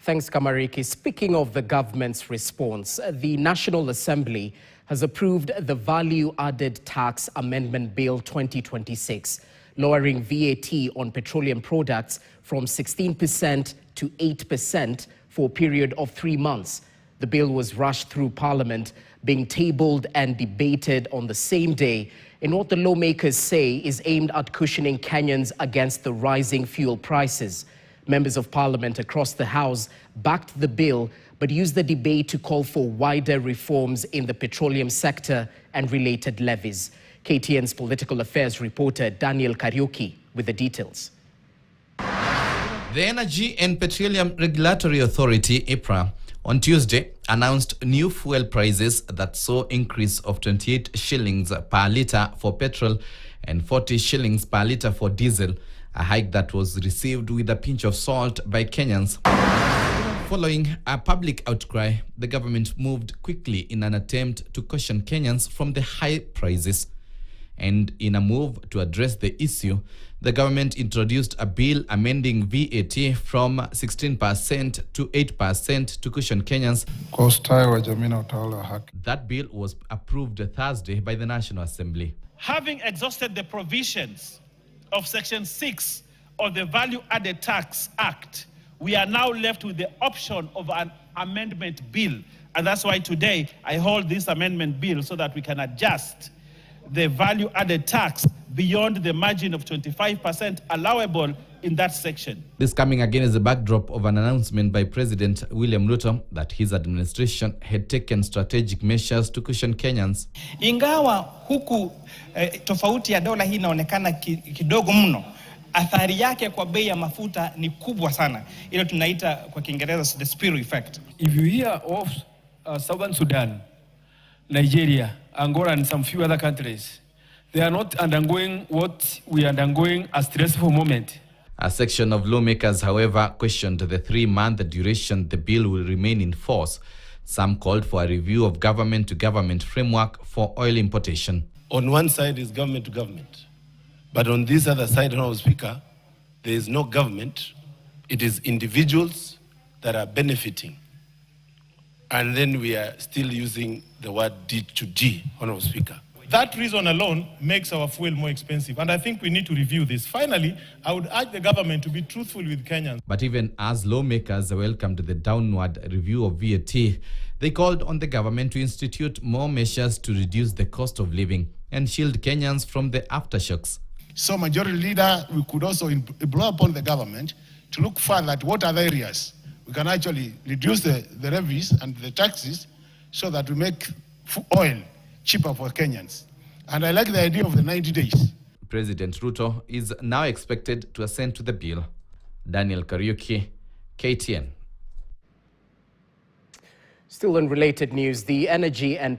Thanks, Kamariki. Speaking of the government's response, the National Assembly has approved the Value Added Tax Amendment Bill 2026, lowering VAT on petroleum products from 16% to 8% for a period of 3 months. The bill was rushed through Parliament, being tabled and debated on the same day in what the lawmakers say is aimed at cushioning Kenyans against the rising fuel prices. Members of Parliament across the House backed the bill, but used the debate to call for wider reforms in the petroleum sector and related levies. KTN's political affairs reporter Daniel Kariuki with the details. The Energy and Petroleum Regulatory Authority, EPRA, on Tuesday announced new fuel prices that saw increase of 28 shillings per litre for petrol and 40 shillings per litre for diesel, a hike that was received with a pinch of salt by Kenyans. Following a public outcry, the government moved quickly in an attempt to caution Kenyans from the high prices. And in a move to address the issue, the government introduced a bill amending VAT from 16% to 8% to cushion Kenyans. That bill was approved Thursday by the National Assembly. Having exhausted the provisions of Section 6 of the Value Added Tax Act, we are now left with the option of an amendment bill. And that's why today I hold this amendment bill so that we can adjust the value added tax beyond the margin of 25% allowable in that section. This coming again as a backdrop of an announcement by President William Ruto that his administration had taken strategic measures to cushion Kenyans. Ingawa huku tofauti ya dola hii inaonekana kidogo mno, athari yake kwa bei ya mafuta ni kubwa sana. Ile tunaita kwa Kiingereza the spill effect. If you hear of Southern Sudan, Nigeria, Angola and some few other countries, they are not undergoing what we are undergoing, a stressful moment. A section of lawmakers, however, questioned the 3-month duration the bill will remain in force. Some called for a review of government-to-government framework for oil importation. On one side is government to government, but on this other side, Honourable Speaker, there is no government. It is individuals that are benefiting. And then we are still using the word D to G, Honourable Speaker. That reason alone makes our fuel more expensive, and I think we need to review this. Finally, I would urge the government to be truthful with Kenyans. But even as lawmakers welcomed the downward review of VAT, they called on the government to institute more measures to reduce the cost of living and shield Kenyans from the aftershocks. So, Majority Leader, we could also blow upon the government to look further at what other areas we can actually reduce the levies and the taxes so that we make oil cheaper for Kenyans. And I like the idea of the 90 days. President Ruto is now expected to assent to the bill. Daniel Kariuki, KTN. Still in related news, the Energy and